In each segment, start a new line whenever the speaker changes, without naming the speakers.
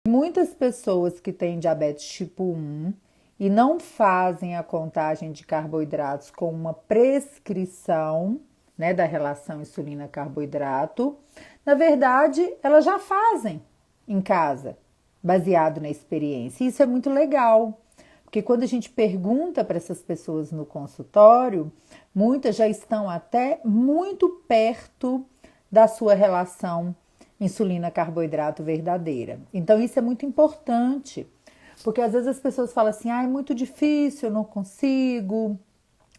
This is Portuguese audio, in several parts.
Muitas pessoas que têm diabetes tipo 1 e não fazem a contagem de carboidratos com uma prescrição, né, da relação insulina-carboidrato, na verdade, elas já fazem em casa, baseado na experiência. E isso é muito legal, porque quando a gente pergunta para essas pessoas no consultório, muitas já estão até muito perto da sua relação insulina-carboidrato verdadeira. Então, isso é muito importante, porque às vezes as pessoas falam assim: ah, é muito difícil, eu não consigo,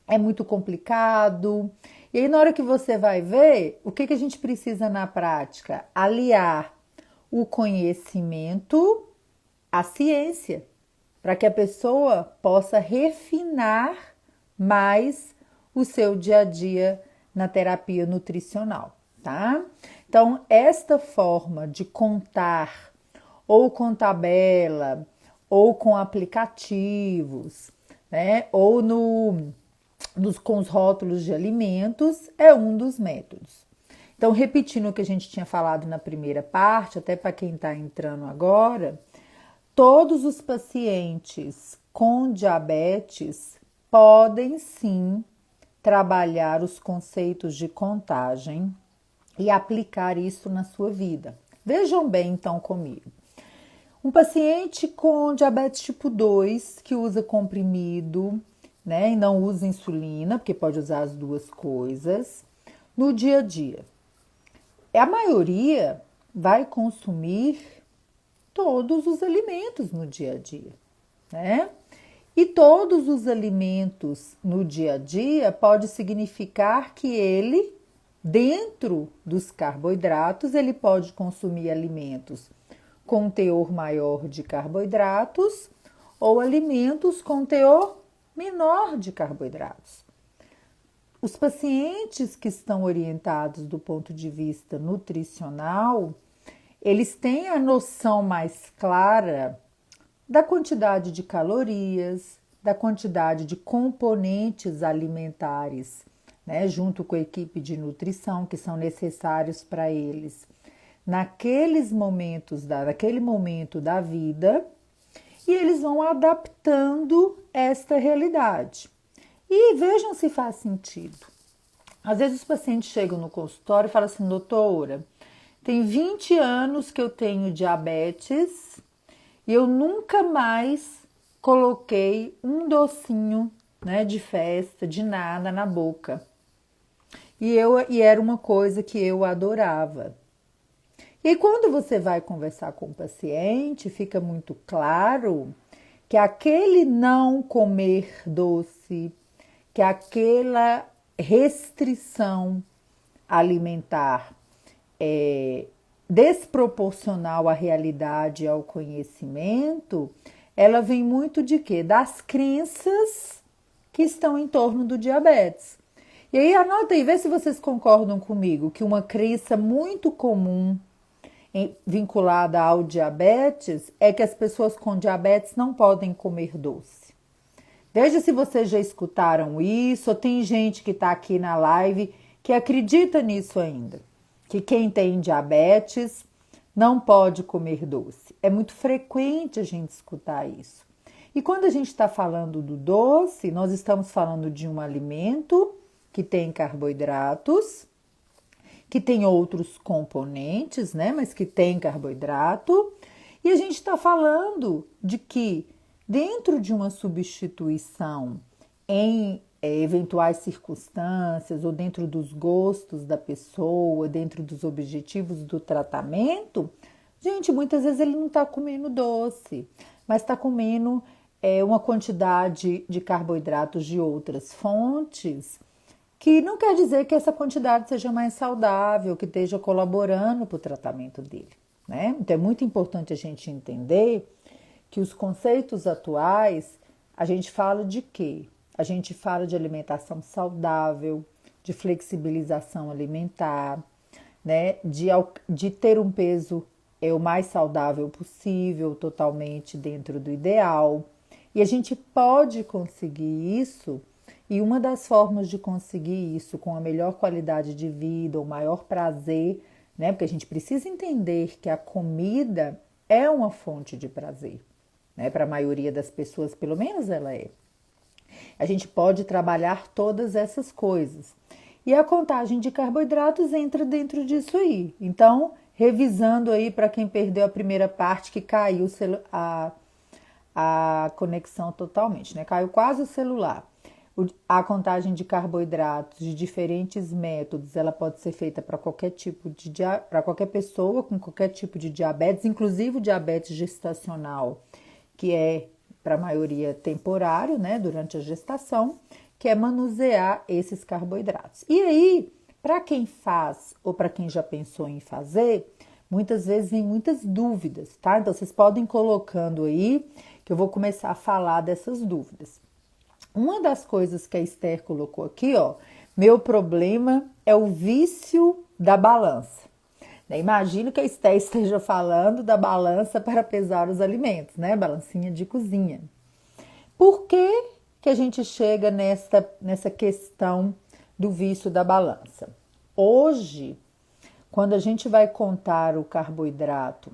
é muito complicado. E aí, na hora que você vai ver, o que a gente precisa na prática? Aliar o conhecimento à ciência, para que a pessoa possa refinar mais o seu dia a dia na terapia nutricional, tá? Então, esta forma de contar, ou com tabela, ou com aplicativos, né? Ou com os rótulos de alimentos, é um dos métodos. Então, repetindo o que a gente tinha falado na primeira parte, até para quem está entrando agora, todos os pacientes com diabetes podem sim trabalhar os conceitos de contagem e aplicar isso na sua vida. Vejam bem então comigo. Um paciente com diabetes tipo 2 que usa comprimido, né, e não usa insulina, porque pode usar as duas coisas, no dia a dia. A maioria vai consumir todos os alimentos no dia a dia, né? E todos os alimentos no dia a dia pode significar que ele, dentro dos carboidratos, ele pode consumir alimentos com teor maior de carboidratos ou alimentos com teor menor de carboidratos. Os pacientes que estão orientados do ponto de vista nutricional, eles têm a noção mais clara da quantidade de calorias, da quantidade de componentes alimentares, né, junto com a equipe de nutrição que são necessários para eles naquele momento da vida, e eles vão adaptando esta realidade. E vejam se faz sentido. Às vezes os pacientes chegam no consultório e falam assim: doutora, tem 20 anos que eu tenho diabetes e eu nunca mais coloquei um docinho, né, de festa, de nada na boca. E era uma coisa que eu adorava. E quando você vai conversar com o paciente, fica muito claro que aquele não comer doce, que aquela restrição alimentar desproporcional à realidade e ao conhecimento, ela vem muito de quê? Das crenças que estão em torno do diabetes. E aí anota aí, vê se vocês concordam comigo que uma crença muito comum vinculada ao diabetes é que as pessoas com diabetes não podem comer doce. Veja se vocês já escutaram isso, ou tem gente que está aqui na live que acredita nisso ainda, que quem tem diabetes não pode comer doce. É muito frequente a gente escutar isso. E quando a gente está falando do doce, nós estamos falando de um alimento que tem carboidratos, que tem outros componentes, né, mas que tem carboidrato, e a gente está falando de que dentro de uma substituição em eventuais circunstâncias ou dentro dos gostos da pessoa, dentro dos objetivos do tratamento, gente, muitas vezes ele não está comendo doce, mas está comendo uma quantidade de carboidratos de outras fontes, que não quer dizer que essa quantidade seja mais saudável, que esteja colaborando para o tratamento dele, né? Então é muito importante a gente entender que os conceitos atuais, a gente fala de quê? A gente fala de alimentação saudável, de flexibilização alimentar, né? De ter um peso o mais saudável possível, totalmente dentro do ideal. E a gente pode conseguir isso, e uma das formas de conseguir isso com a melhor qualidade de vida, o maior prazer, né? Porque a gente precisa entender que a comida é uma fonte de prazer, né? Para a maioria das pessoas, pelo menos ela é. A gente pode trabalhar todas essas coisas. E a contagem de carboidratos entra dentro disso aí. Então, revisando aí para quem perdeu a primeira parte, que caiu a conexão totalmente, né? Caiu quase o celular. A contagem de carboidratos de diferentes métodos, ela pode ser feita para qualquer tipo para qualquer pessoa com qualquer tipo de diabetes, inclusive o diabetes gestacional, que é para a maioria temporário, né, durante a gestação, que é manusear esses carboidratos. E aí, para quem faz ou para quem já pensou em fazer, muitas vezes vem muitas dúvidas, tá? Então vocês podem ir colocando aí que eu vou começar a falar dessas dúvidas. Uma das coisas que a Esther colocou aqui, ó, meu problema é o vício da balança. Imagino que a Esther esteja falando da balança para pesar os alimentos, né? Balancinha de cozinha. Por que que a gente chega nessa questão do vício da balança? Hoje, quando a gente vai contar o carboidrato,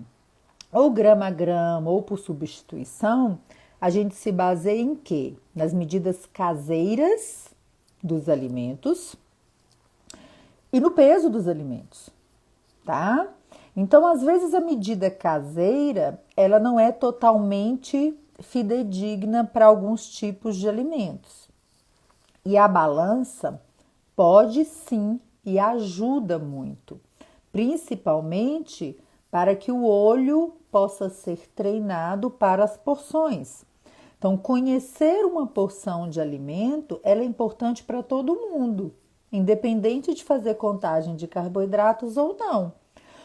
ou grama a grama, ou por substituição, a gente se baseia em quê? Nas medidas caseiras dos alimentos e no peso dos alimentos, tá? Então, às vezes a medida caseira, ela não é totalmente fidedigna para alguns tipos de alimentos. E a balança pode sim e ajuda muito, principalmente para que o olho possa ser treinado para as porções. Então, conhecer uma porção de alimento, ela é importante para todo mundo, independente de fazer contagem de carboidratos ou não.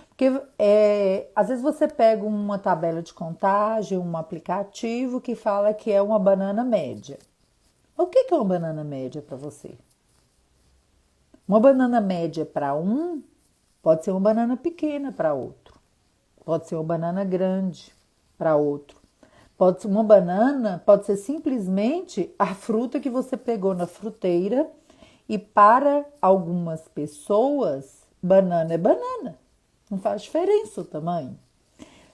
Porque às vezes você pega uma tabela de contagem, um aplicativo que fala que é uma banana média. O que é uma banana média para você? Uma banana média para um pode ser uma banana pequena para outro. Pode ser uma banana grande para outro. Pode ser uma banana, pode ser simplesmente a fruta que você pegou na fruteira e para algumas pessoas, banana é banana. Não faz diferença o tamanho.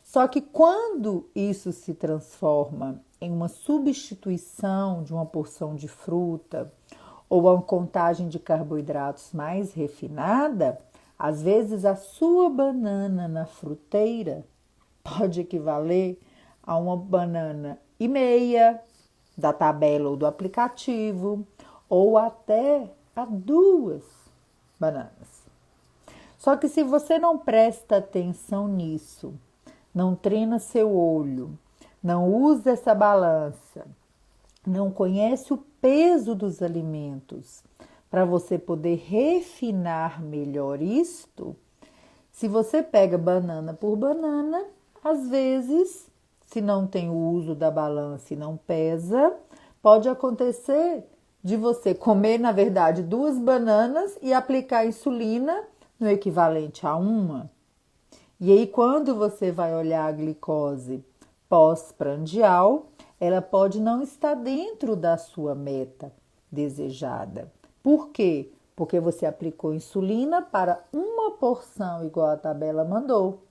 Só que quando isso se transforma em uma substituição de uma porção de fruta ou uma contagem de carboidratos mais refinada, às vezes a sua banana na fruteira pode equivaler a uma banana e meia da tabela ou do aplicativo, ou até a 2 bananas. Só que se você não presta atenção nisso, não treina seu olho, não usa essa balança, não conhece o peso dos alimentos para você poder refinar melhor isto, se você pega banana por banana, às vezes, se não tem o uso da balança e não pesa, pode acontecer de você comer, na verdade, 2 bananas e aplicar insulina no equivalente a uma. E aí, quando você vai olhar a glicose pós-prandial, ela pode não estar dentro da sua meta desejada. Por quê? Porque você aplicou insulina para uma porção igual a tabela mandou.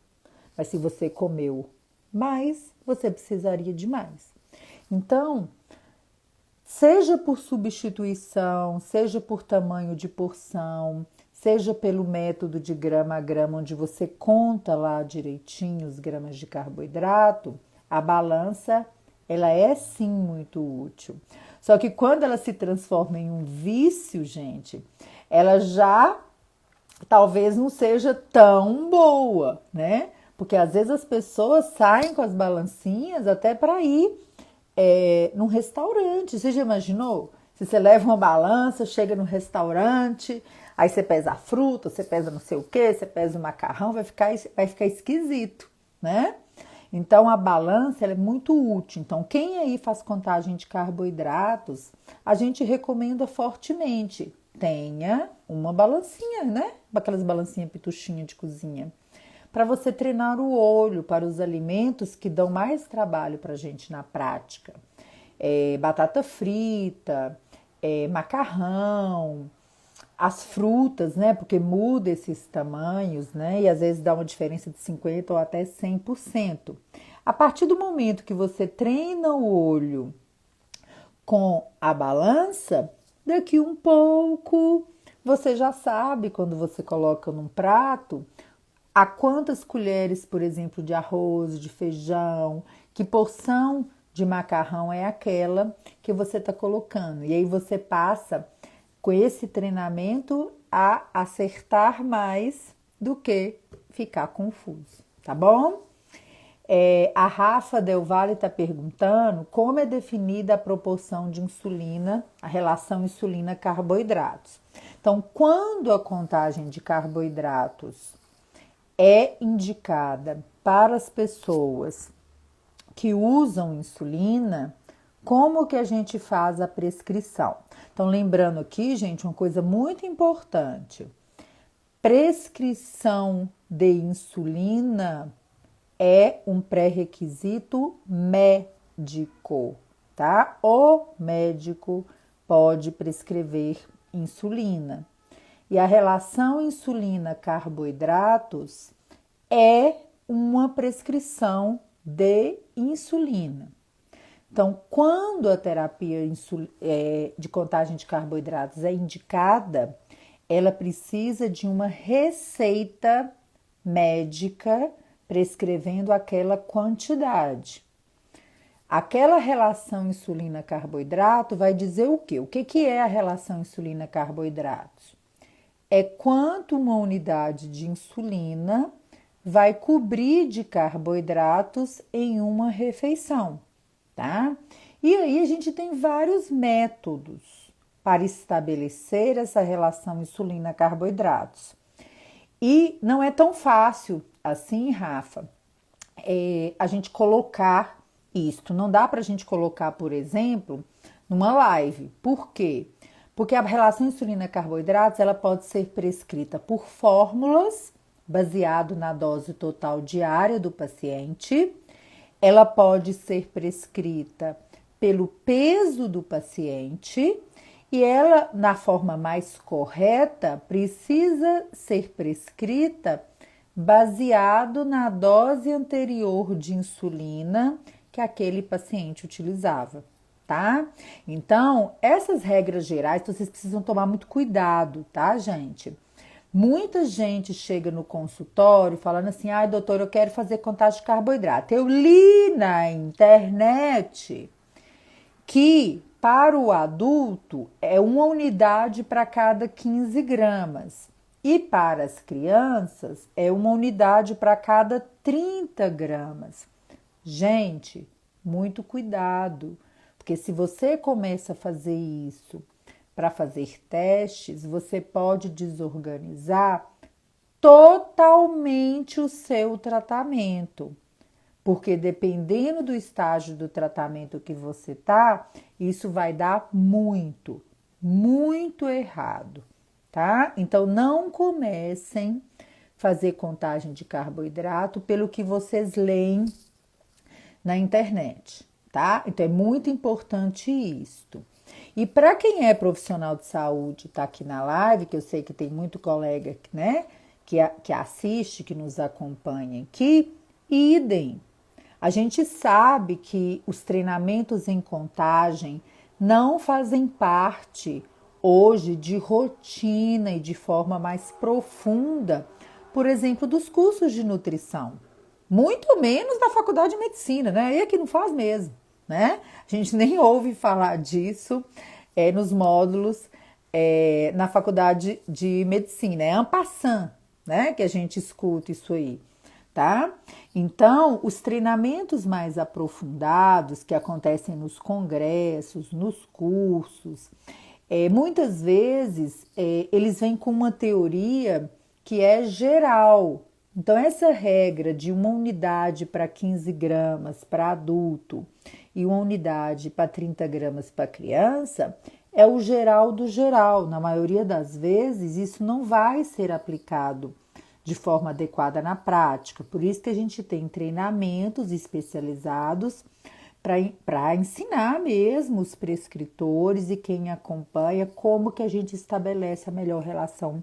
Mas se você comeu mais, você precisaria de mais. Então, seja por substituição, seja por tamanho de porção, seja pelo método de grama a grama, onde você conta lá direitinho os gramas de carboidrato, a balança, ela é sim muito útil. Só que quando ela se transforma em um vício, gente, ela já talvez não seja tão boa, né? Porque às vezes as pessoas saem com as balancinhas até para ir num restaurante. Você já imaginou? Se você leva uma balança, chega no restaurante, aí você pesa a fruta, você pesa não sei o que, você pesa o macarrão, vai ficar esquisito, né? Então a balança ela é muito útil. Então quem aí faz contagem de carboidratos, a gente recomenda fortemente. Tenha uma balancinha, né? Aquelas balancinhas pituchinha de cozinha. Para você treinar o olho para os alimentos que dão mais trabalho para a gente na prática. Batata frita, macarrão, as frutas, né? Porque muda esses tamanhos, né? E às vezes dá uma diferença de 50% ou até 100%. A partir do momento que você treina o olho com a balança, daqui um pouco você já sabe quando você coloca num prato a quantas colheres, por exemplo, de arroz, de feijão, que porção de macarrão é aquela que você está colocando. E aí você passa com esse treinamento a acertar mais do que ficar confuso, tá bom? A Rafa Del Valle está perguntando como é definida a proporção de insulina, a relação insulina-carboidratos. Então, quando a contagem de carboidratos é indicada para as pessoas que usam insulina, como que a gente faz a prescrição? Então, lembrando aqui, gente, uma coisa muito importante. Prescrição de insulina é um pré-requisito médico, tá? O médico pode prescrever insulina. E a relação insulina-carboidratos é uma prescrição de insulina. Então, quando a terapia de contagem de carboidratos é indicada, ela precisa de uma receita médica prescrevendo aquela quantidade. Aquela relação insulina-carboidrato vai dizer o quê? O que é a relação insulina-carboidratos? É quanto uma unidade de insulina vai cobrir de carboidratos em uma refeição, tá? E aí a gente tem vários métodos para estabelecer essa relação insulina-carboidratos. E não é tão fácil assim, Rafa, a gente colocar isto. Não dá para a gente colocar, por exemplo, numa live. Por quê? Porque a relação insulina-carboidratos ela pode ser prescrita por fórmulas, baseado na dose total diária do paciente. Ela pode ser prescrita pelo peso do paciente e ela, na forma mais correta, precisa ser prescrita baseado na dose anterior de insulina que aquele paciente utilizava, tá? Então, essas regras gerais, vocês precisam tomar muito cuidado, tá, gente? Muita gente chega no consultório falando assim, ai, doutor, eu quero fazer contagem de carboidrato. Eu li na internet que para o adulto é uma unidade para cada 15 gramas. E para as crianças é uma unidade para cada 30 gramas. Gente, muito cuidado, porque se você começa a fazer isso para fazer testes, você pode desorganizar totalmente o seu tratamento. Porque dependendo do estágio do tratamento que você tá, isso vai dar muito, muito errado, tá? Então não comecem a fazer contagem de carboidrato pelo que vocês leem na internet, tá? Então é muito importante isto. E para quem é profissional de saúde, tá aqui na live, que eu sei que tem muito colega, né, que assiste, que nos acompanha aqui, idem. A gente sabe que os treinamentos em contagem não fazem parte hoje de rotina e de forma mais profunda, por exemplo, dos cursos de nutrição. Muito menos da faculdade de medicina, né? E aqui não faz mesmo, né? A gente nem ouve falar disso nos módulos na faculdade de medicina. É en passant, né? Que a gente escuta isso aí, tá? Então, os treinamentos mais aprofundados que acontecem nos congressos, nos cursos, muitas vezes eles vêm com uma teoria que é geral. Então, essa regra de uma unidade para 15 gramas para adulto e uma unidade para 30 gramas para criança é o geral do geral. Na maioria das vezes, isso não vai ser aplicado de forma adequada na prática. Por isso que a gente tem treinamentos especializados para ensinar mesmo os prescritores e quem acompanha como que a gente estabelece a melhor relação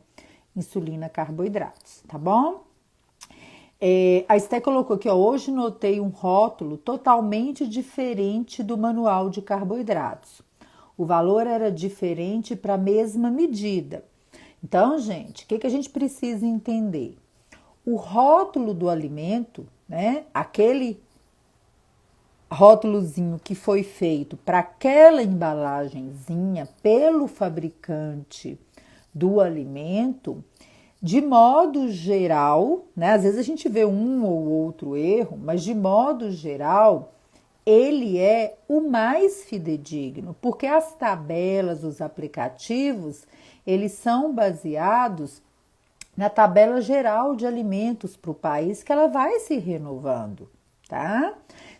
insulina-carboidratos, tá bom? A Esté colocou aqui, ó, hoje notei um rótulo totalmente diferente do manual de carboidratos. O valor era diferente para a mesma medida. Então, gente, o que a gente precisa entender? O rótulo do alimento, né? Aquele rótulozinho que foi feito para aquela embalagenzinha pelo fabricante do alimento, de modo geral, né? Às vezes a gente vê um ou outro erro, mas de modo geral, ele é o mais fidedigno, porque as tabelas, os aplicativos, eles são baseados na tabela geral de alimentos para o país, que ela vai se renovando, tá?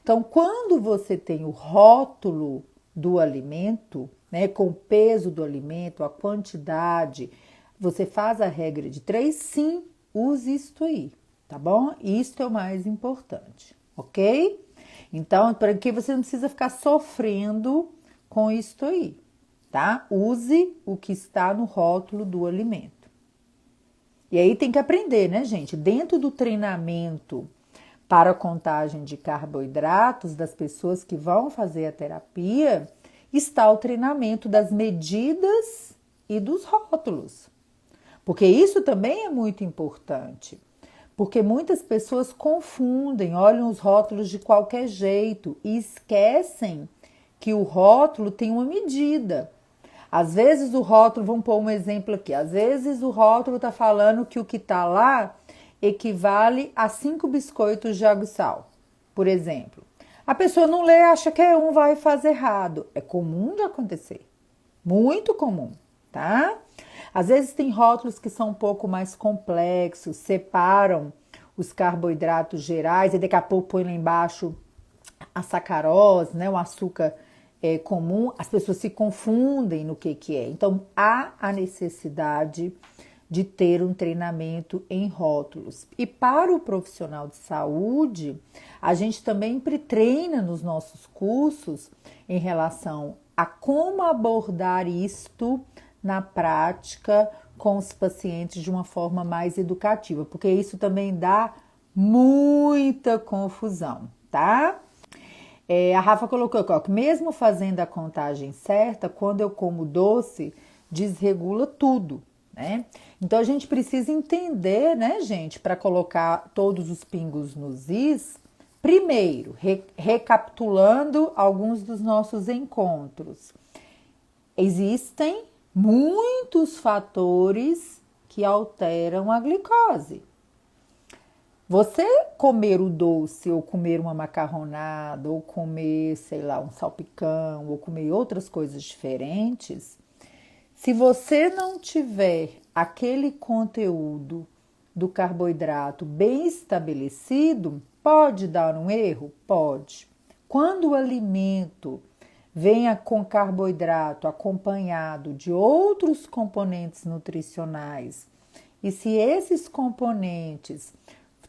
Então, quando você tem o rótulo do alimento, né, com o peso do alimento, a quantidade, você faz a regra de 3, sim, use isto aí, tá bom? Isto é o mais importante, ok? Então, para que você não precisa ficar sofrendo com isto aí, tá? Use o que está no rótulo do alimento. E aí tem que aprender, né, gente? Dentro do treinamento para a contagem de carboidratos das pessoas que vão fazer a terapia, está o treinamento das medidas e dos rótulos. Porque isso também é muito importante. Porque muitas pessoas confundem, olham os rótulos de qualquer jeito e esquecem que o rótulo tem uma medida. Às vezes o rótulo, vamos pôr um exemplo aqui, às vezes o rótulo está falando que o que está lá equivale a 5 biscoitos de água e sal, por exemplo. A pessoa não lê, acha que é um, vai fazer errado. É comum de acontecer, muito comum, tá? Às vezes tem rótulos que são um pouco mais complexos, separam os carboidratos gerais e daqui a pouco põe lá embaixo a sacarose, né, o açúcar comum, as pessoas se confundem no que é. Então, há a necessidade de ter um treinamento em rótulos. E para o profissional de saúde, a gente também treina nos nossos cursos em relação a como abordar isto na prática com os pacientes de uma forma mais educativa, porque isso também dá muita confusão, tá? A Rafa colocou aqui, ó, que mesmo fazendo a contagem certa, quando eu como doce, desregula tudo, né? Então a gente precisa entender, né, gente, para colocar todos os pingos nos is, primeiro, recapitulando alguns dos nossos encontros. Existem muitos fatores que alteram a glicose. Você comer o doce, ou comer uma macarronada, ou comer, sei lá, um salpicão, ou comer outras coisas diferentes, se você não tiver aquele conteúdo do carboidrato bem estabelecido, pode dar um erro? Pode. Quando o alimento venha com carboidrato acompanhado de outros componentes nutricionais, e se esses componentes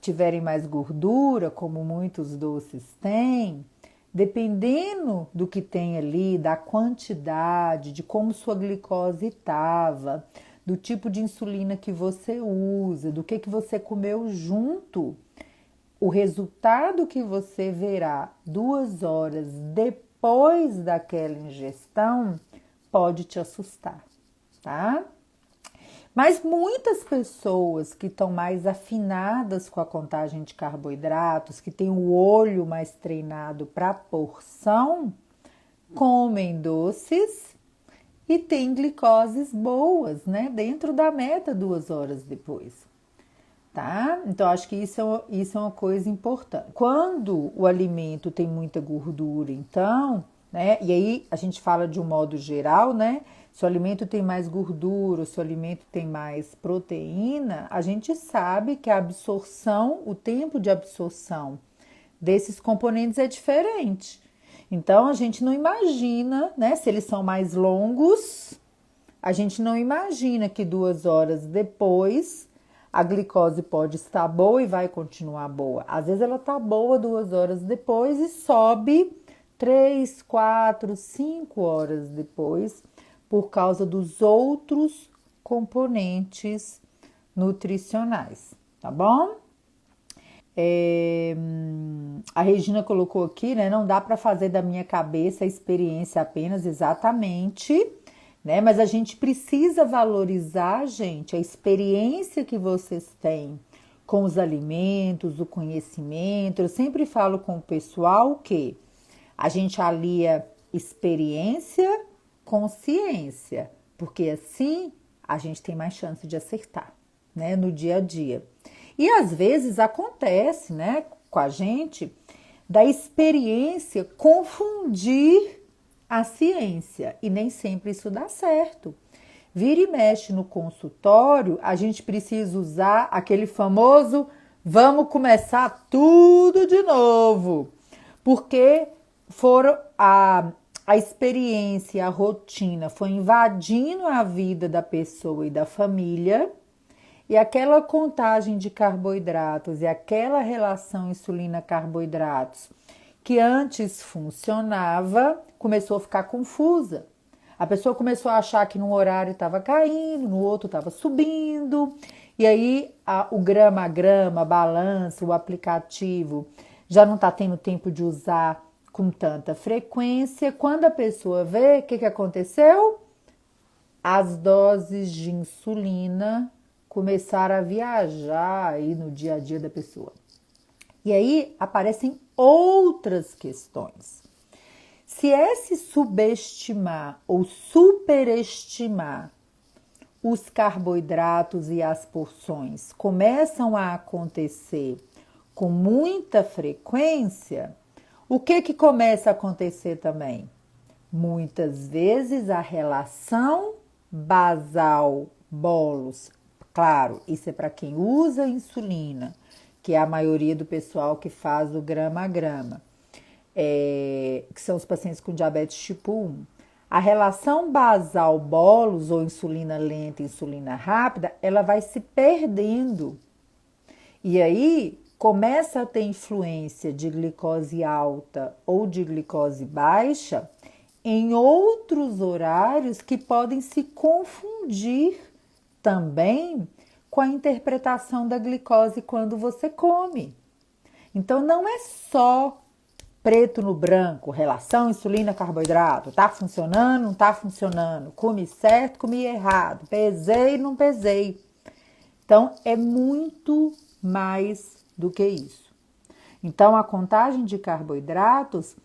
tiverem mais gordura, como muitos doces têm, dependendo do que tem ali, da quantidade, de como sua glicose estava, do tipo de insulina que você usa, do que você comeu junto, o resultado que você verá 2 horas depois daquela ingestão pode te assustar, tá? Mas muitas pessoas que estão mais afinadas com a contagem de carboidratos, que têm o olho mais treinado para porção, comem doces e têm glicoses boas, né? Dentro da meta 2 horas depois, tá? Então, acho que isso é uma coisa importante. Quando o alimento tem muita gordura, então, né? E aí a gente fala de um modo geral, né? Se o alimento tem mais gordura, se o alimento tem mais proteína, a gente sabe que a absorção, o tempo de absorção desses componentes é diferente. Então, a gente não imagina, né? Se eles são mais longos, a gente não imagina que 2 horas depois a glicose pode estar boa e vai continuar boa. Às vezes ela está boa 2 horas depois e sobe 3, 4, 5 horas depois, por causa dos outros componentes nutricionais, tá bom? A Regina colocou aqui, né? Não dá para fazer da minha cabeça a experiência apenas, exatamente, né? Mas a gente precisa valorizar, gente, a experiência que vocês têm com os alimentos, o conhecimento. Eu sempre falo com o pessoal que a gente alia experiência com ciência, porque assim a gente tem mais chance de acertar, né, no dia a dia. E às vezes acontece, né, com a gente, da experiência confundir a ciência, e nem sempre isso dá certo. Vira e mexe no consultório, a gente precisa usar aquele famoso vamos começar tudo de novo, porque a experiência, a rotina foi invadindo a vida da pessoa e da família, e aquela contagem de carboidratos e aquela relação insulina-carboidratos que antes funcionava, começou a ficar confusa. A pessoa começou a achar que num horário estava caindo, no outro estava subindo, e aí o grama a grama, a balança, o aplicativo já não está tendo tempo de usar com tanta frequência. Quando a pessoa vê, o que aconteceu? As doses de insulina começaram a viajar aí no dia a dia da pessoa. E aí aparecem outras questões. Se é se subestimar ou superestimar os carboidratos e as porções começam a acontecer com muita frequência, o que começa a acontecer também? Muitas vezes a relação basal-bolos, claro, isso é para quem usa insulina, que é a maioria do pessoal que faz o grama a grama, que são os pacientes com diabetes tipo 1. A relação basal-bolos ou insulina lenta e insulina rápida, ela vai se perdendo. E aí começa a ter influência de glicose alta ou de glicose baixa em outros horários que podem se confundir também com a interpretação da glicose quando você come. Então não é só preto no branco, relação insulina-carboidrato, tá funcionando, não tá funcionando, comi certo, comi errado, pesei, não pesei. Então é muito mais do que isso. Então a contagem de carboidratos,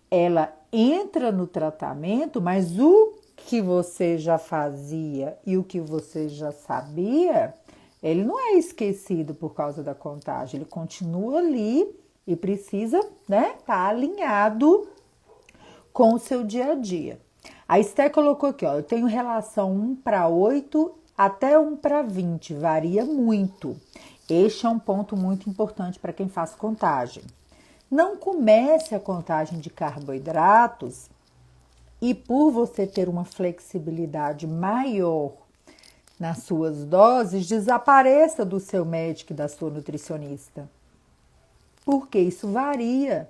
ela entra no tratamento, mas o que você já fazia e o que você já sabia, ele não é esquecido por causa da contagem, ele continua ali e precisa, né, tá alinhado com o seu dia a dia. A Esté colocou aqui, ó, eu tenho relação 1:8 até 1:20, varia muito. Este é um ponto muito importante para quem faz contagem. Não comece a contagem de carboidratos e por você ter uma flexibilidade maior nas suas doses, desapareça do seu médico e da sua nutricionista. Porque isso varia.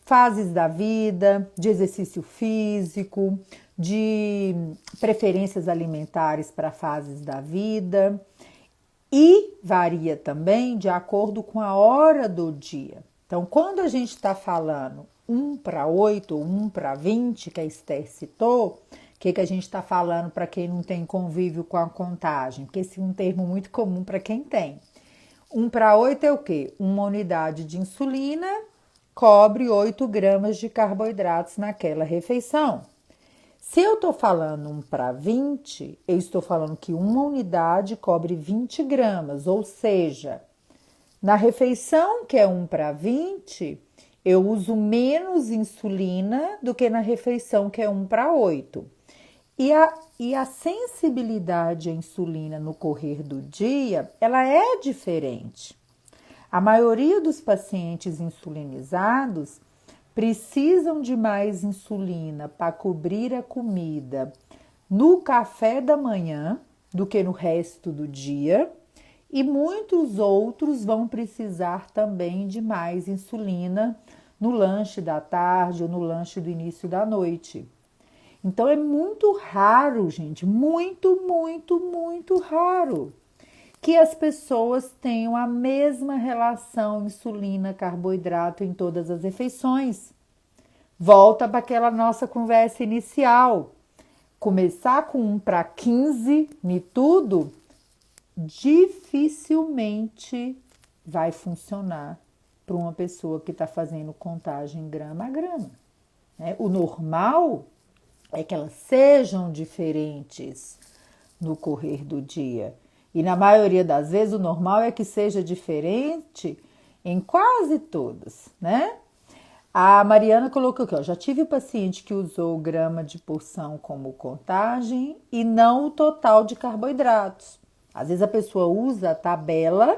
Fases da vida, de exercício físico, de preferências alimentares para fases da vida e varia também de acordo com a hora do dia. Então, quando a gente está falando 1:8 ou 1:20, que a Esther citou, o que a gente está falando para quem não tem convívio com a contagem? Porque esse é um termo muito comum para quem tem. 1:8 é o quê? Uma unidade de insulina cobre 8 gramas de carboidratos naquela refeição. Se eu estou falando 1:20, eu estou falando que uma unidade cobre 20 gramas, ou seja, na refeição que é 1:20, eu uso menos insulina do que na refeição que é 1:8. E a sensibilidade à insulina no correr do dia, ela é diferente. A maioria dos pacientes insulinizados precisam de mais insulina para cobrir a comida no café da manhã do que no resto do dia, e muitos outros vão precisar também de mais insulina no lanche da tarde ou no lanche do início da noite. Então é muito raro, gente, muito, muito, muito raro que as pessoas tenham a mesma relação insulina-carboidrato em todas as refeições. Volta para aquela nossa conversa inicial. Começar com 1:15 em tudo dificilmente vai funcionar para uma pessoa que está fazendo contagem grama a grama. Né? O normal é que elas sejam diferentes no correr do dia. E na maioria das vezes o normal é que seja diferente em quase todas, né? A Mariana colocou aqui, ó, já tive o paciente que usou o grama de porção como contagem e não o total de carboidratos. Às vezes a pessoa usa a tabela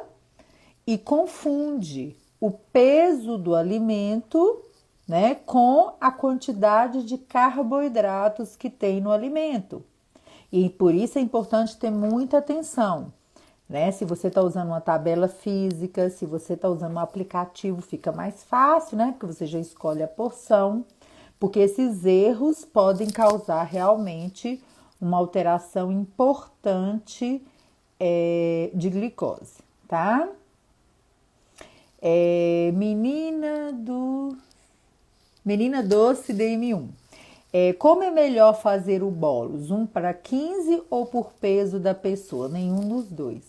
e confunde o peso do alimento, né, com a quantidade de carboidratos que tem no alimento. E por isso é importante ter muita atenção, né? Se você está usando uma tabela física, se você está usando um aplicativo, fica mais fácil, né? Porque você já escolhe a porção, porque esses erros podem causar realmente uma alteração importante de glicose, tá? Menina doce DM1. Como é melhor fazer o bolos? 1:15 ou por peso da pessoa? Nenhum dos dois,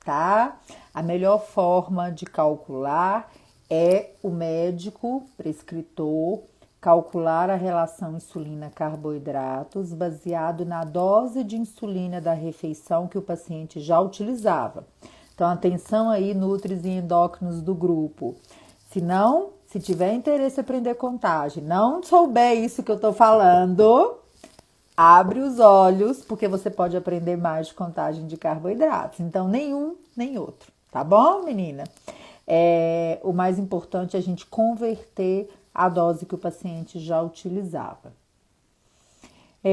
tá? A melhor forma de calcular é o médico prescritor calcular a relação insulina-carboidratos baseado na dose de insulina da refeição que o paciente já utilizava. Então, atenção aí, nutris e endócrinos do grupo. Se tiver interesse em aprender contagem, não souber isso que eu tô falando, abre os olhos, porque você pode aprender mais de contagem de carboidratos. Então, nenhum, nem outro. Tá bom, menina? O mais importante é a gente converter a dose que o paciente já utilizava.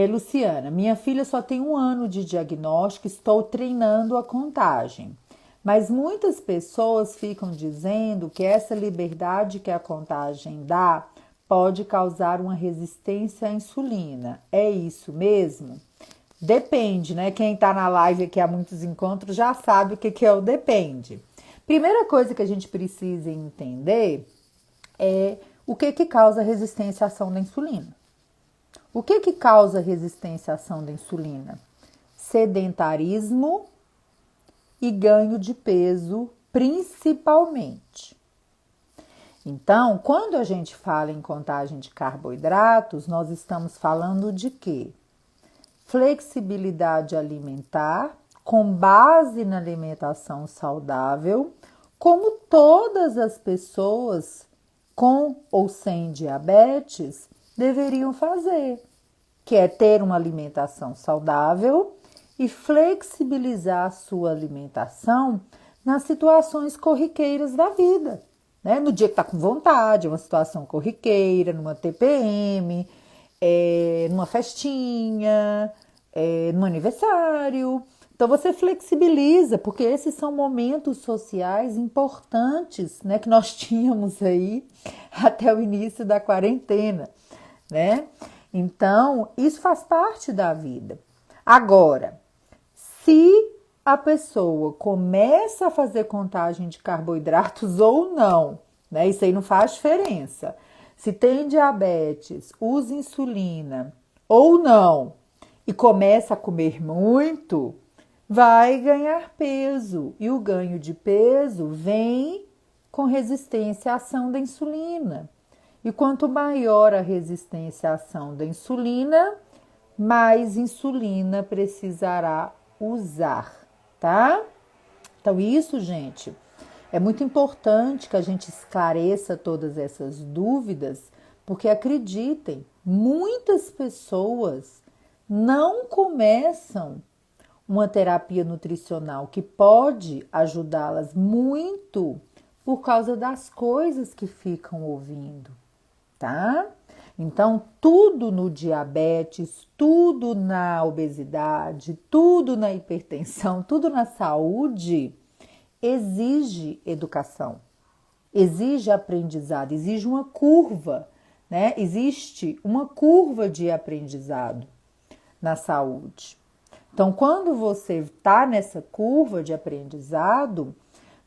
Luciana, minha filha só tem 1 ano de diagnóstico, estou treinando a contagem. Mas muitas pessoas ficam dizendo que essa liberdade que a contagem dá pode causar uma resistência à insulina. É isso mesmo? Depende, né? Quem está na live aqui há muitos encontros já sabe o que é o depende. Primeira coisa que a gente precisa entender é o que causa resistência à ação da insulina. O que causa resistência à ação da insulina? Sedentarismo e ganho de peso, principalmente. Então, quando a gente fala em contagem de carboidratos, nós estamos falando de quê? Flexibilidade alimentar, com base na alimentação saudável, como todas as pessoas com ou sem diabetes deveriam fazer, que é ter uma alimentação saudável e flexibilizar a sua alimentação nas situações corriqueiras da vida. Né? No dia que está com vontade, uma situação corriqueira, numa TPM, numa festinha, num aniversário. Então você flexibiliza, porque esses são momentos sociais importantes, né, que nós tínhamos aí até o início da quarentena, né? Então, isso faz parte da vida. Agora, se a pessoa começa a fazer contagem de carboidratos ou não, né? Isso aí não faz diferença. Se tem diabetes, usa insulina ou não e começa a comer muito, vai ganhar peso. E o ganho de peso vem com resistência à ação da insulina. E quanto maior a resistência à ação da insulina, mais insulina precisará usar, tá? Então, isso, gente, é muito importante que a gente esclareça todas essas dúvidas, porque acreditem, muitas pessoas não começam uma terapia nutricional que pode ajudá-las muito por causa das coisas que ficam ouvindo, tá? Então, tudo no diabetes, tudo na obesidade, tudo na hipertensão, tudo na saúde exige educação. exige aprendizado, exige uma curva, né? Existe uma curva de aprendizado na saúde. Então, quando você está nessa curva de aprendizado,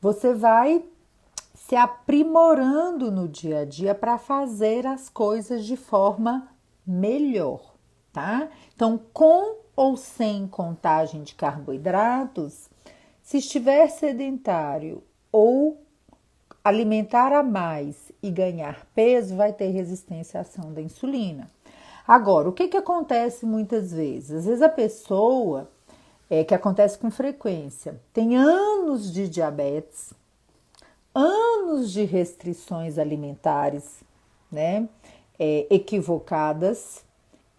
você vai se aprimorando no dia a dia para fazer as coisas de forma melhor, tá? Então, com ou sem contagem de carboidratos, se estiver sedentário ou alimentar a mais e ganhar peso, vai ter resistência à ação da insulina. Agora, o que acontece muitas vezes? Às vezes a pessoa, que acontece com frequência, tem anos de diabetes, anos de restrições alimentares, né, equivocadas,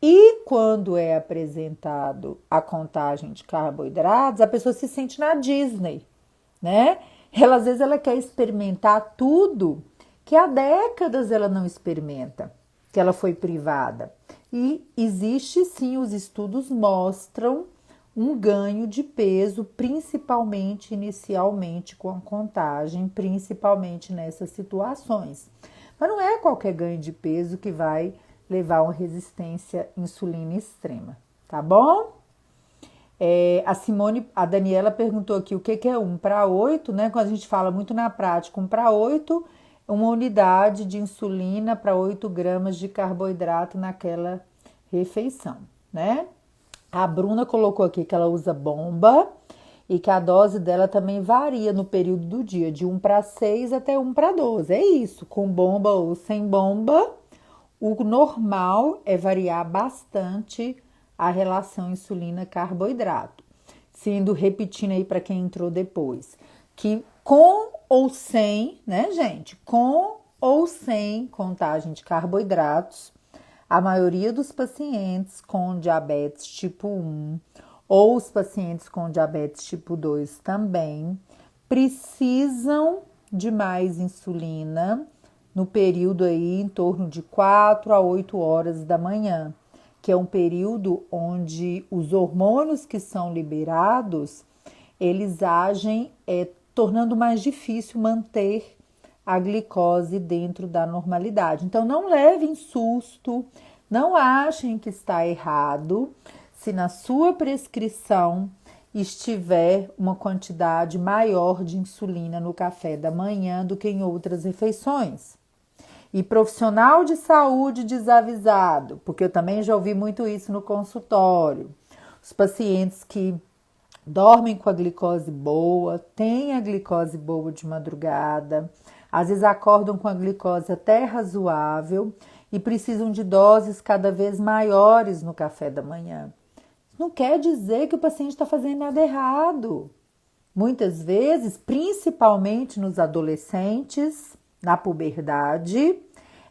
e quando é apresentado a contagem de carboidratos, a pessoa se sente na Disney, né? Ela, às vezes ela quer experimentar tudo que há décadas ela não experimenta, que ela foi privada. E existe sim, os estudos mostram um ganho de peso, principalmente inicialmente com a contagem, principalmente nessas situações. Mas não é qualquer ganho de peso que vai levar a uma resistência à insulina extrema, tá bom? A Daniela perguntou aqui o que é 1:8, né? Quando a gente fala muito na prática, 1:8, uma unidade de insulina para 8 gramas de carboidrato naquela refeição, né? A Bruna colocou aqui que ela usa bomba e que a dose dela também varia no período do dia, de 1:6 até 1:12. É isso, com bomba ou sem bomba, o normal é variar bastante a relação insulina-carboidrato. Sendo, repetindo aí para quem entrou depois, que com ou sem, né, gente? Com ou sem contagem de carboidratos, a maioria dos pacientes com diabetes tipo 1 ou os pacientes com diabetes tipo 2 também precisam de mais insulina no período aí em torno de 4 a 8 horas da manhã, que é um período onde os hormônios que são liberados, eles agem tornando mais difícil manter a glicose dentro da normalidade. Então, não levem susto, não achem que está errado se na sua prescrição estiver uma quantidade maior de insulina no café da manhã do que em outras refeições. E profissional de saúde desavisado, porque eu também já ouvi muito isso no consultório. Os pacientes que dormem com a glicose boa, têm a glicose boa de madrugada, às vezes acordam com a glicose até razoável e precisam de doses cada vez maiores no café da manhã. Não quer dizer que o paciente está fazendo nada errado. Muitas vezes, principalmente nos adolescentes, na puberdade,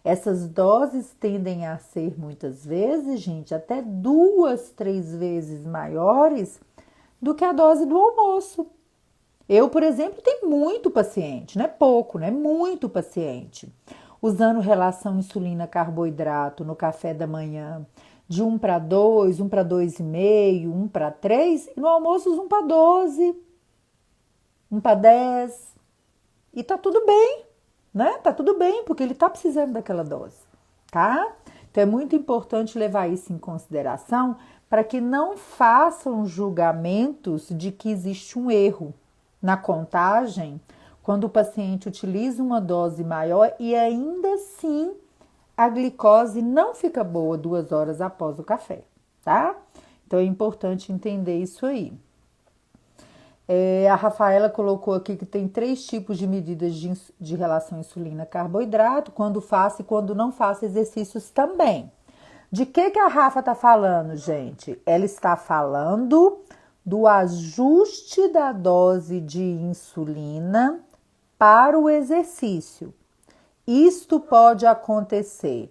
essas doses tendem a ser muitas vezes, gente, até 2, 3 vezes maiores do que a dose do almoço. Eu, por exemplo, tenho muito paciente, não é pouco, não é muito paciente, usando relação insulina-carboidrato no café da manhã de 1:2, 1:2,5, 1:3, e no almoço 1:12, 1:10, e tá tudo bem, né? Tá tudo bem, porque ele tá precisando daquela dose, tá? Então é muito importante levar isso em consideração para que não façam julgamentos de que existe um erro na contagem quando o paciente utiliza uma dose maior e ainda assim a glicose não fica boa 2 horas após o café, tá? Então é importante entender isso aí. A Rafaela colocou aqui que tem 3 tipos de medidas de relação insulina-carboidrato, quando faço e quando não faço exercícios também. De que a Rafa está falando, gente? Ela está falando do ajuste da dose de insulina para o exercício. Isto pode acontecer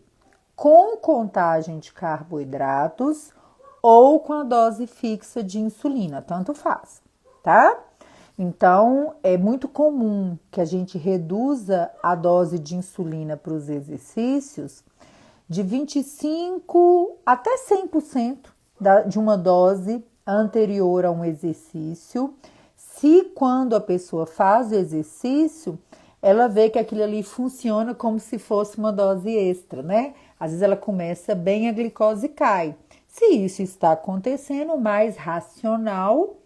com contagem de carboidratos ou com a dose fixa de insulina, tanto faz, tá? Então, é muito comum que a gente reduza a dose de insulina para os exercícios de 25% até 100% de uma dose anterior a um exercício, se quando a pessoa faz o exercício, ela vê que aquilo ali funciona como se fosse uma dose extra, né? Às vezes ela começa bem, a glicose cai. Se isso está acontecendo, o mais racional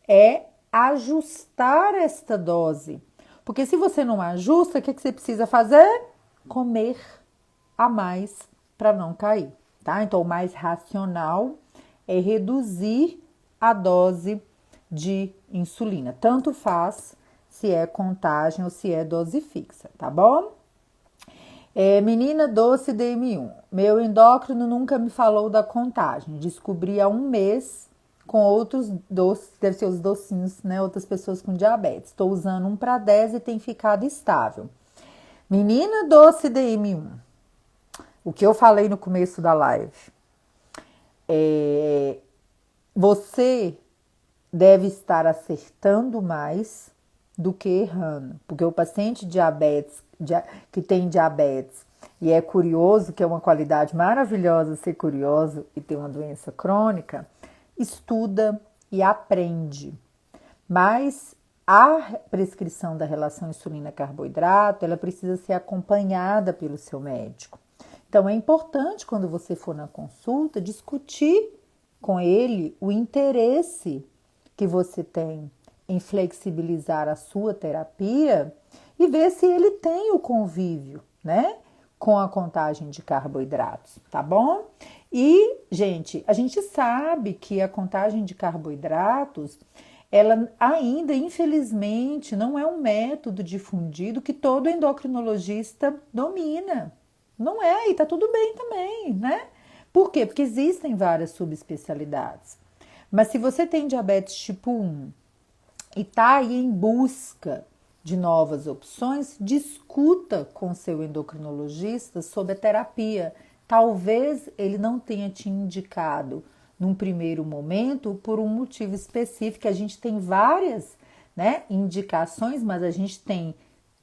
é ajustar esta dose. Porque se você não ajusta, o que você precisa fazer? Comer a mais para não cair, tá? Então, o mais racional é reduzir a dose de insulina. Tanto faz se é contagem ou se é dose fixa, tá bom? Menina doce DM1. Meu endócrino nunca me falou da contagem. Descobri há um mês com outros doces, deve ser os docinhos, né? Outras pessoas com diabetes. Estou usando 1/10 e tem ficado estável. Menina doce DM1. O que eu falei no começo da live. Você deve estar acertando mais do que errando. Porque o paciente diabetes, que tem diabetes e é curioso, que é uma qualidade maravilhosa ser curioso e ter uma doença crônica, estuda e aprende. Mas a prescrição da relação insulina-carboidrato, ela precisa ser acompanhada pelo seu médico. Então, é importante, quando você for na consulta, discutir com ele o interesse que você tem em flexibilizar a sua terapia e ver se ele tem o convívio, né, com a contagem de carboidratos, tá bom? E, gente, a gente sabe que a contagem de carboidratos, ela ainda, infelizmente, não é um método difundido que todo endocrinologista domina. Não é, e tá tudo bem também, né? Por quê? Porque existem várias subespecialidades. Mas se você tem diabetes tipo 1 e tá aí em busca de novas opções, discuta com seu endocrinologista sobre a terapia. Talvez ele não tenha te indicado num primeiro momento por um motivo específico. A gente tem várias, né, indicações, mas a gente tem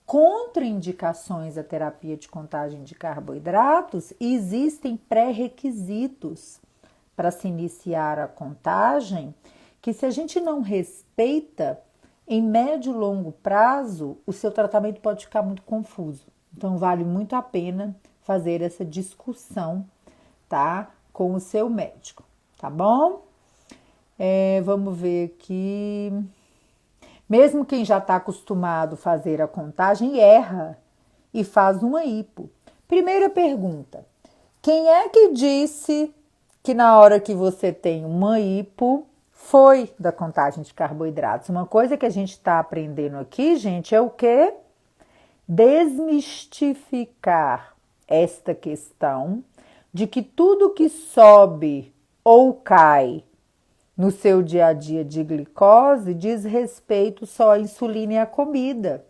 contraindicações à terapia de contagem de carboidratos e existem pré-requisitos para se iniciar a contagem que, se a gente não respeita, em médio e longo prazo, o seu tratamento pode ficar muito confuso. Então, vale muito a pena fazer essa discussão, tá? Com o seu médico, tá bom? Vamos ver aqui. Mesmo quem já está acostumado a fazer a contagem erra e faz uma hipo. Primeira pergunta: quem é que disse que na hora que você tem uma hipo foi da contagem de carboidratos? Uma coisa que a gente está aprendendo aqui, gente, é o quê? Desmistificar esta questão de que tudo que sobe ou cai no seu dia a dia de glicose diz respeito só à insulina e à comida.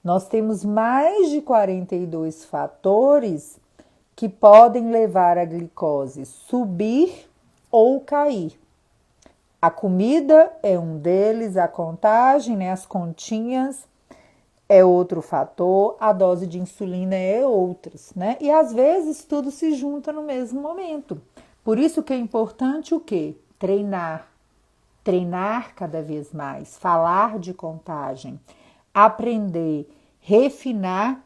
Nós temos mais de 42 fatores que podem levar a glicose subir ou cair. A comida é um deles, a contagem, né, as continhas é outro fator, a dose de insulina é outros, né? E às vezes tudo se junta no mesmo momento. Por isso que é importante o quê? Treinar cada vez mais, falar de contagem, aprender, refinar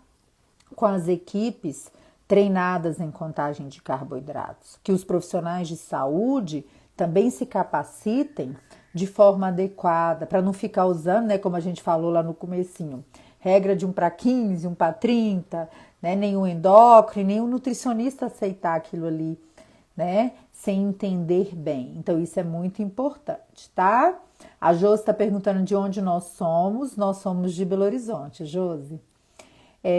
com as equipes treinadas em contagem de carboidratos. Que os profissionais de saúde também se capacitem de forma adequada, para não ficar usando, né, como a gente falou lá no comecinho, regra de 1/15, 1/30, né, nenhum endócrino, nenhum nutricionista aceitar aquilo ali, né, sem entender bem. Então, isso é muito importante, tá? A Josi está perguntando de onde nós somos de Belo Horizonte, Josi.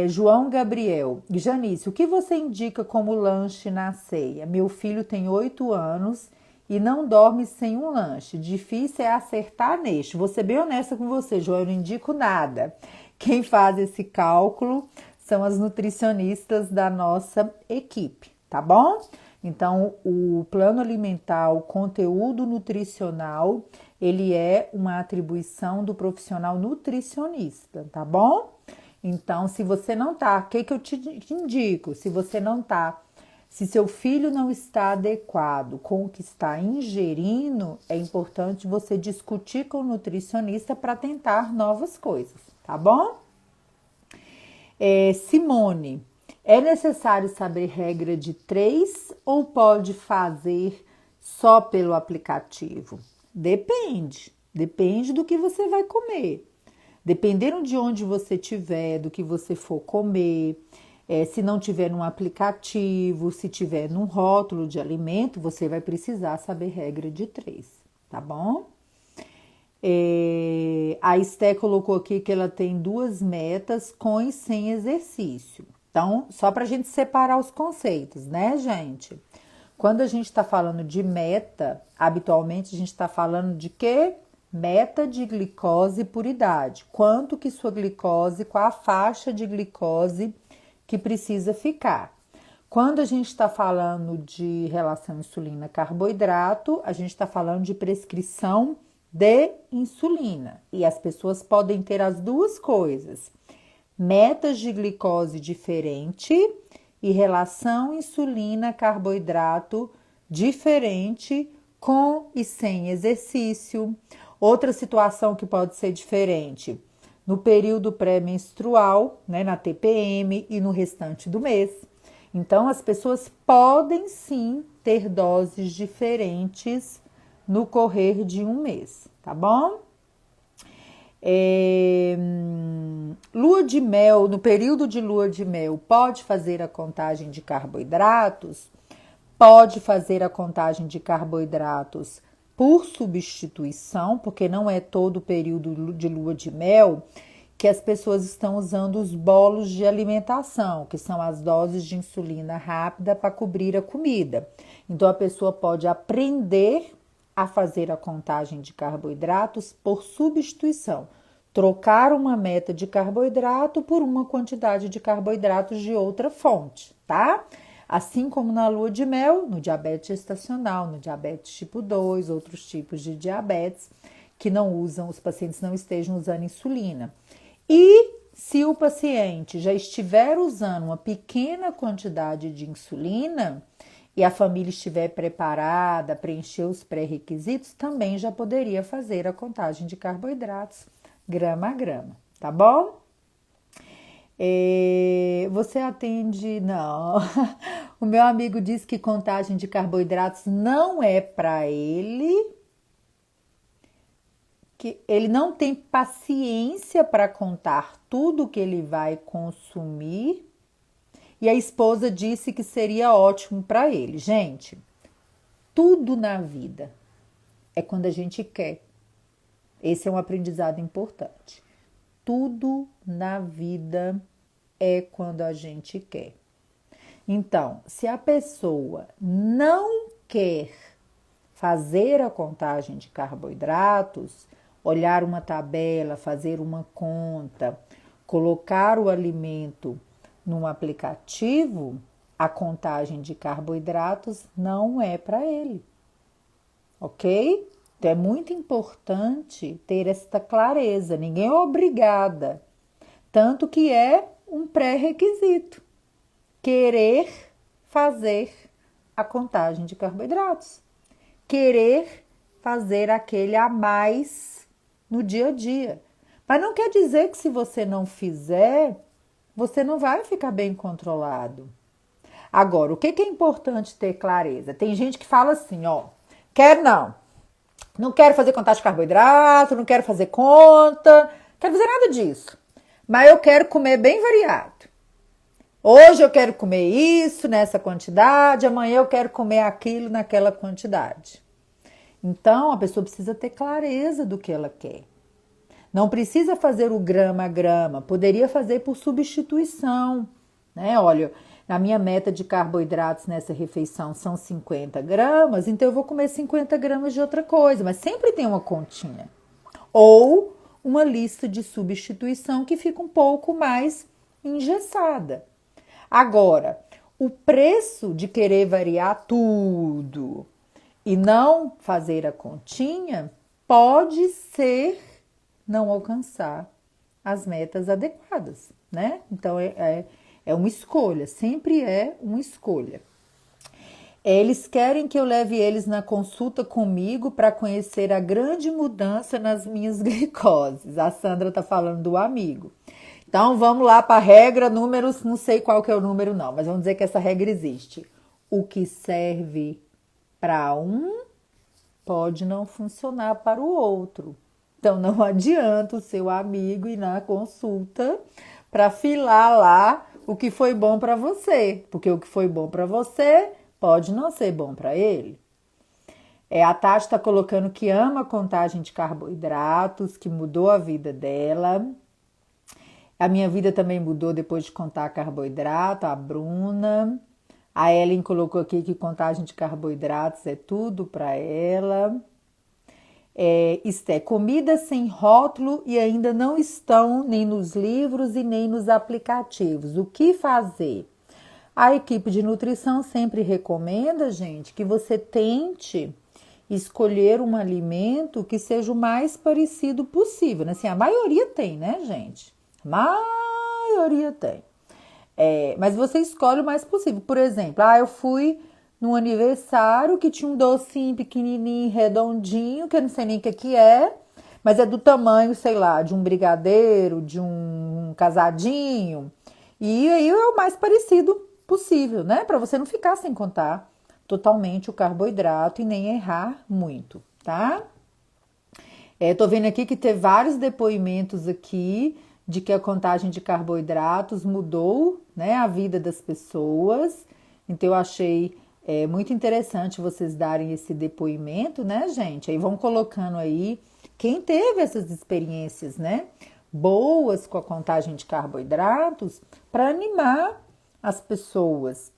João Gabriel, Janice, o que você indica como lanche na ceia? Meu filho tem 8 anos e não dorme sem um lanche. Difícil é acertar neste. Vou ser bem honesta com você, João, eu não indico nada. Quem faz esse cálculo são as nutricionistas da nossa equipe, tá bom? Então, o plano alimentar, o conteúdo nutricional, ele é uma atribuição do profissional nutricionista, tá bom? Então, se você não tá, o que eu te indico? Se você não tá, se seu filho não está adequado com o que está ingerindo, é importante você discutir com o nutricionista para tentar novas coisas, tá bom? Simone, é necessário saber regra de 3 ou pode fazer só pelo aplicativo? Depende do que você vai comer. Dependendo de onde você estiver, do que você for comer, se não tiver num aplicativo, se tiver num rótulo de alimento, você vai precisar saber regra de 3, tá bom? A Esté colocou aqui que ela tem 2 metas com e sem exercício. Então, só para a gente separar os conceitos, né, gente? Quando a gente está falando de meta, habitualmente a gente está falando de quê? Meta de glicose por idade. Quanto que sua glicose, qual a faixa de glicose que precisa ficar. Quando a gente está falando de relação insulina-carboidrato, a gente está falando de prescrição de insulina. E as pessoas podem ter as duas coisas. Metas de glicose diferente e relação insulina-carboidrato diferente com e sem exercício. Outra situação que pode ser diferente no período pré-menstrual, né, na TPM e no restante do mês. Então, as pessoas podem sim ter doses diferentes no correr de um mês, tá bom? Lua de mel, no período de lua de mel, pode fazer a contagem de carboidratos? Pode fazer a contagem de carboidratos por substituição, porque não é todo o período de lua de mel que as pessoas estão usando os bolos de alimentação, que são as doses de insulina rápida para cobrir a comida. Então, a pessoa pode aprender a fazer a contagem de carboidratos por substituição. Trocar uma meta de carboidrato por uma quantidade de carboidratos de outra fonte, tá? Assim como na lua de mel, no diabetes gestacional, no diabetes tipo 2, outros tipos de diabetes que não usam, os pacientes não estejam usando insulina. E se o paciente já estiver usando uma pequena quantidade de insulina e a família estiver preparada, preencher os pré-requisitos, também já poderia fazer a contagem de carboidratos grama a grama, tá bom? Você atende? Não. O meu amigo disse que contagem de carboidratos não é para ele, que ele não tem paciência para contar tudo que ele vai consumir. E a esposa disse que seria ótimo para ele. Gente, tudo na vida é quando a gente quer. Esse é um aprendizado importante. Tudo na vida é quando a gente quer. Então, se a pessoa não quer fazer a contagem de carboidratos, olhar uma tabela, fazer uma conta, colocar o alimento num aplicativo, a contagem de carboidratos não é para ele, ok? Então é muito importante ter esta clareza, ninguém é obrigada, tanto que é um pré-requisito, querer fazer a contagem de carboidratos, querer fazer aquele a mais no dia a dia. Mas não quer dizer que se você não fizer, você não vai ficar bem controlado. Agora, o que é importante ter clareza? Tem gente que fala assim, ó, não quero fazer contagem de carboidrato, não quero fazer conta, não quero fazer nada disso. Mas eu quero comer bem variado. Hoje eu quero comer isso nessa quantidade, amanhã eu quero comer aquilo naquela quantidade. Então, a pessoa precisa ter clareza do que ela quer. Não precisa fazer o grama a grama, poderia fazer por substituição, né? Olha, a minha meta de carboidratos nessa refeição são 50 gramas, então eu vou comer 50 gramas de outra coisa, mas sempre tem uma continha. Ou uma lista de substituição que fica um pouco mais engessada. Agora, o preço de querer variar tudo e não fazer a continha pode ser não alcançar as metas adequadas, né? Então, é uma escolha, sempre é uma escolha. Eles querem que eu leve eles na consulta comigo para conhecer a grande mudança nas minhas glicoses. A Sandra tá falando do amigo. Então vamos lá para a regra números, não sei qual que é o número não, mas vamos dizer que essa regra existe. O que serve para um pode não funcionar para o outro. Então não adianta o seu amigo ir na consulta para filar lá o que foi bom para você, porque o que foi bom para você pode não ser bom para ele. A Tati está colocando que ama a contagem de carboidratos, que mudou a vida dela. A minha vida também mudou depois de contar carboidrato, a Bruna. A Ellen colocou aqui que contagem de carboidratos é tudo para ela. Comida sem rótulo e ainda não estão nem nos livros e nem nos aplicativos. O que fazer? A equipe de nutrição sempre recomenda, gente, que você tente escolher um alimento que seja o mais parecido possível. Assim, a maioria tem, né, gente? A maioria tem. Mas você escolhe o mais possível. Por exemplo, eu fui num aniversário que tinha um docinho pequenininho, redondinho, que eu não sei nem o que é, mas é do tamanho, sei lá, de um brigadeiro, de um casadinho. E aí é o mais parecido possível, né? Para você não ficar sem contar totalmente o carboidrato e nem errar muito, tá? Tô vendo aqui que tem vários depoimentos aqui de que a contagem de carboidratos mudou, né, a vida das pessoas. Então eu achei muito interessante vocês darem esse depoimento, né, gente? Aí vão colocando aí quem teve essas experiências, né, boas com a contagem de carboidratos para animar as pessoas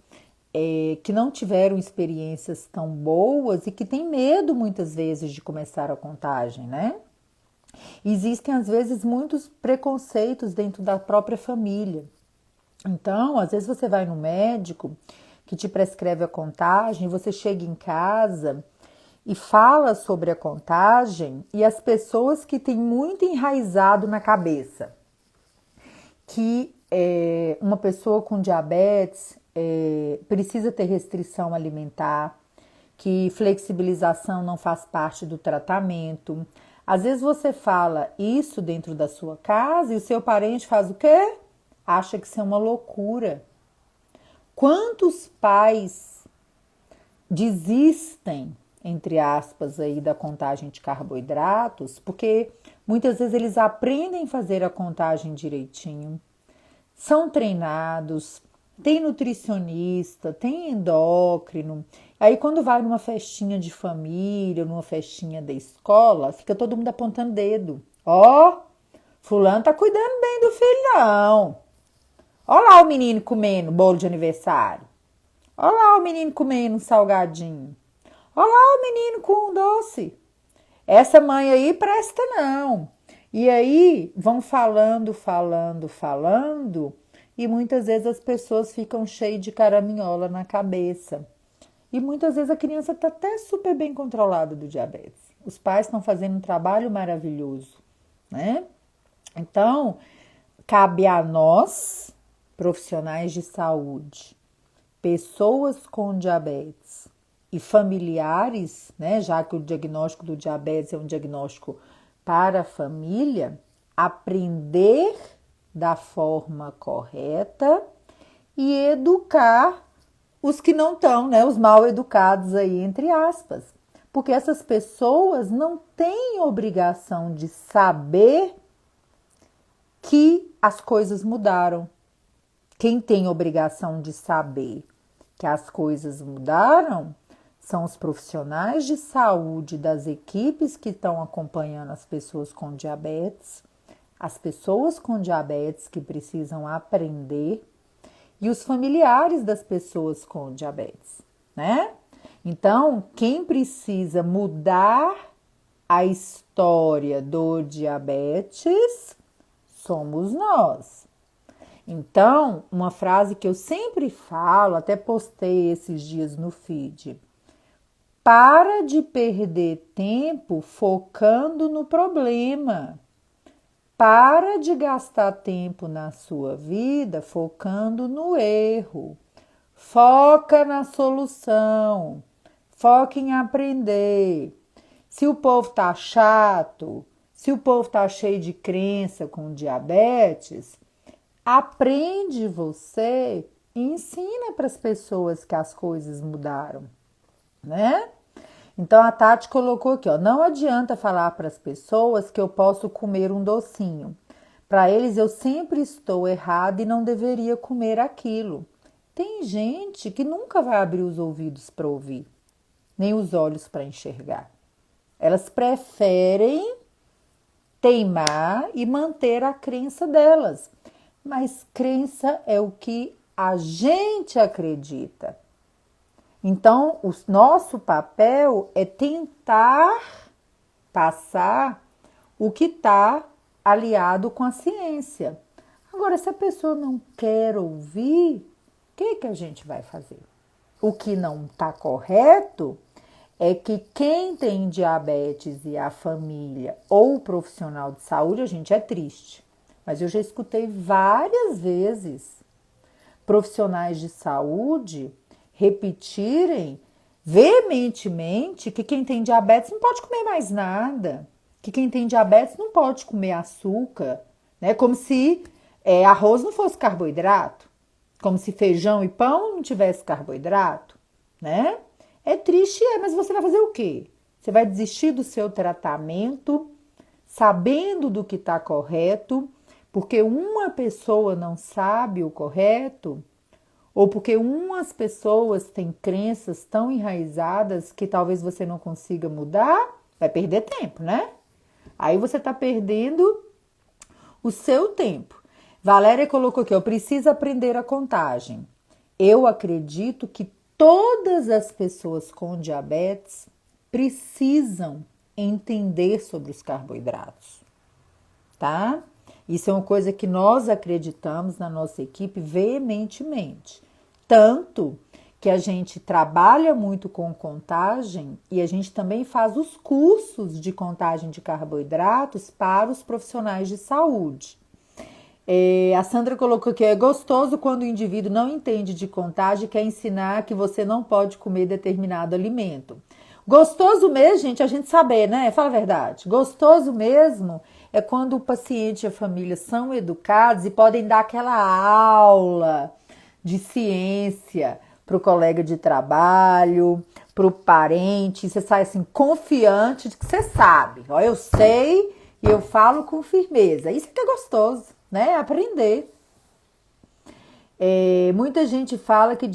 que não tiveram experiências tão boas e que têm medo muitas vezes de começar a contagem, né? Existem às vezes muitos preconceitos dentro da própria família. Então, às vezes você vai no médico que te prescreve a contagem, você chega em casa e fala sobre a contagem e as pessoas que têm muito enraizado na cabeça que uma pessoa com diabetes precisa ter restrição alimentar, que flexibilização não faz parte do tratamento. Às vezes você fala isso dentro da sua casa e o seu parente faz o quê? Acha que isso é uma loucura. Quantos pais desistem, entre aspas, aí da contagem de carboidratos, porque muitas vezes eles aprendem a fazer a contagem direitinho, são treinados, tem nutricionista, tem endócrino. Aí quando vai numa festinha de família, numa festinha da escola, fica todo mundo apontando dedo. Fulano tá cuidando bem do filhão. Ó lá o menino comendo bolo de aniversário. Ó lá o menino comendo um salgadinho. Ó lá o menino com um doce. Essa mãe aí presta não. E aí vão falando, e muitas vezes as pessoas ficam cheias de caraminhola na cabeça. E muitas vezes a criança está até super bem controlada do diabetes. Os pais estão fazendo um trabalho maravilhoso, né? Então, cabe a nós, profissionais de saúde, pessoas com diabetes e familiares, né, já que o diagnóstico do diabetes é um diagnóstico para a família, aprender da forma correta e educar os que não estão, né, os mal educados aí, entre aspas. Porque essas pessoas não têm obrigação de saber que as coisas mudaram. Quem tem obrigação de saber que as coisas mudaram são os profissionais de saúde das equipes que estão acompanhando as pessoas com diabetes, as pessoas com diabetes que precisam aprender e os familiares das pessoas com diabetes, né? Então, quem precisa mudar a história do diabetes somos nós. Então, uma frase que eu sempre falo, até postei esses dias no feed: para de perder tempo focando no problema. Para de gastar tempo na sua vida focando no erro. Foca na solução. Foca em aprender. Se o povo tá chato, se o povo tá cheio de crença com diabetes, Aprende você e ensina para as pessoas que as coisas mudaram, né? Então a Tati colocou aqui, ó, não adianta falar para as pessoas que eu posso comer um docinho. Para eles eu sempre estou errada e não deveria comer aquilo. Tem gente que nunca vai abrir os ouvidos para ouvir, nem os olhos para enxergar. Elas preferem teimar e manter a crença delas. Mas crença é o que a gente acredita. Então, o nosso papel é tentar passar o que está aliado com a ciência. Agora, se a pessoa não quer ouvir, o que a gente vai fazer? O que não está correto é que quem tem diabetes e a família ou o profissional de saúde, a gente é triste. Mas eu já escutei várias vezes profissionais de saúde repetirem veementemente que quem tem diabetes não pode comer mais nada, que quem tem diabetes não pode comer açúcar, né? Como se arroz não fosse carboidrato, como se feijão e pão não tivesse carboidrato, né? É triste, mas você vai fazer o quê? Você vai desistir do seu tratamento, sabendo do que está correto, porque uma pessoa não sabe o correto, ou porque umas pessoas têm crenças tão enraizadas que talvez você não consiga mudar, vai perder tempo, né? Aí você está perdendo o seu tempo. Valéria colocou aqui, eu preciso aprender a contagem. Eu acredito que todas as pessoas com diabetes precisam entender sobre os carboidratos, tá? Isso é uma coisa que nós acreditamos na nossa equipe veementemente. Tanto que a gente trabalha muito com contagem e a gente também faz os cursos de contagem de carboidratos para os profissionais de saúde. A Sandra colocou que é gostoso quando o indivíduo não entende de contagem e quer ensinar que você não pode comer determinado alimento. Gostoso mesmo, gente, a gente saber, né? Fala a verdade. Gostoso mesmo é quando o paciente e a família são educados e podem dar aquela aula de ciência para o colega de trabalho, para o parente. Você sai assim confiante de que você sabe. Ó, eu sei e eu falo com firmeza. Isso que é gostoso, né? Aprender. Muita gente fala que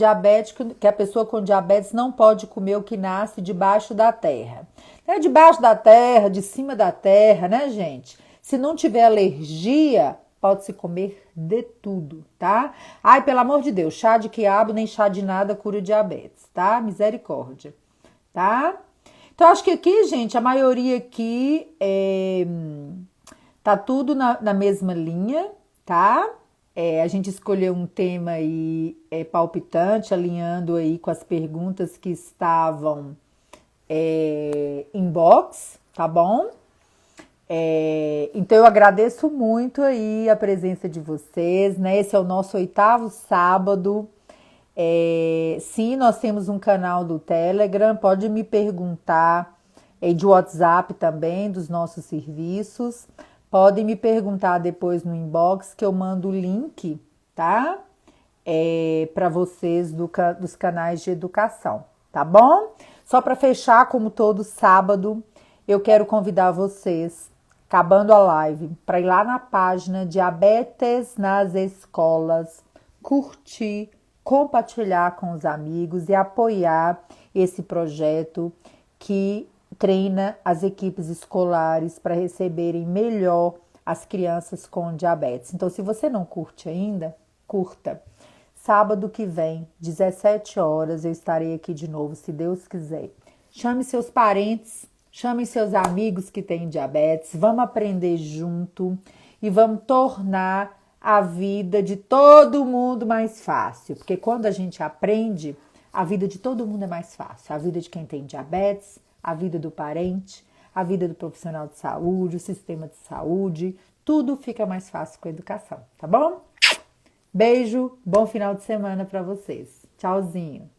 a pessoa com diabetes não pode comer o que nasce debaixo da terra. Não é debaixo da terra, de cima da terra, né, gente? Se não tiver alergia, pode-se comer de tudo, tá? Ai, pelo amor de Deus, chá de quiabo nem chá de nada cura diabetes, tá? Misericórdia, tá? Então, acho que aqui, gente, a maioria aqui tá tudo na mesma linha, tá? A gente escolheu um tema aí palpitante, alinhando aí com as perguntas que estavam em box, tá bom? Então eu agradeço muito aí a presença de vocês, né? Esse é o nosso 8º sábado. Sim, nós temos um canal do Telegram, pode me perguntar de WhatsApp também, dos nossos serviços. Podem me perguntar depois no inbox que eu mando o link, tá? Para vocês dos canais de educação, tá bom? Só para fechar, como todo sábado, eu quero convidar vocês, acabando a live, para ir lá na página Diabetes nas Escolas, curtir, compartilhar com os amigos e apoiar esse projeto que treina as equipes escolares para receberem melhor as crianças com diabetes. Então, se você não curte ainda, curta. Sábado que vem, 17 horas, eu estarei aqui de novo, se Deus quiser. Chame seus parentes, chame seus amigos que têm diabetes, vamos aprender junto e vamos tornar a vida de todo mundo mais fácil. Porque quando a gente aprende, a vida de todo mundo é mais fácil. A vida de quem tem diabetes, a vida do parente, a vida do profissional de saúde, o sistema de saúde, tudo fica mais fácil com a educação, tá bom? Beijo, bom final de semana para vocês. Tchauzinho.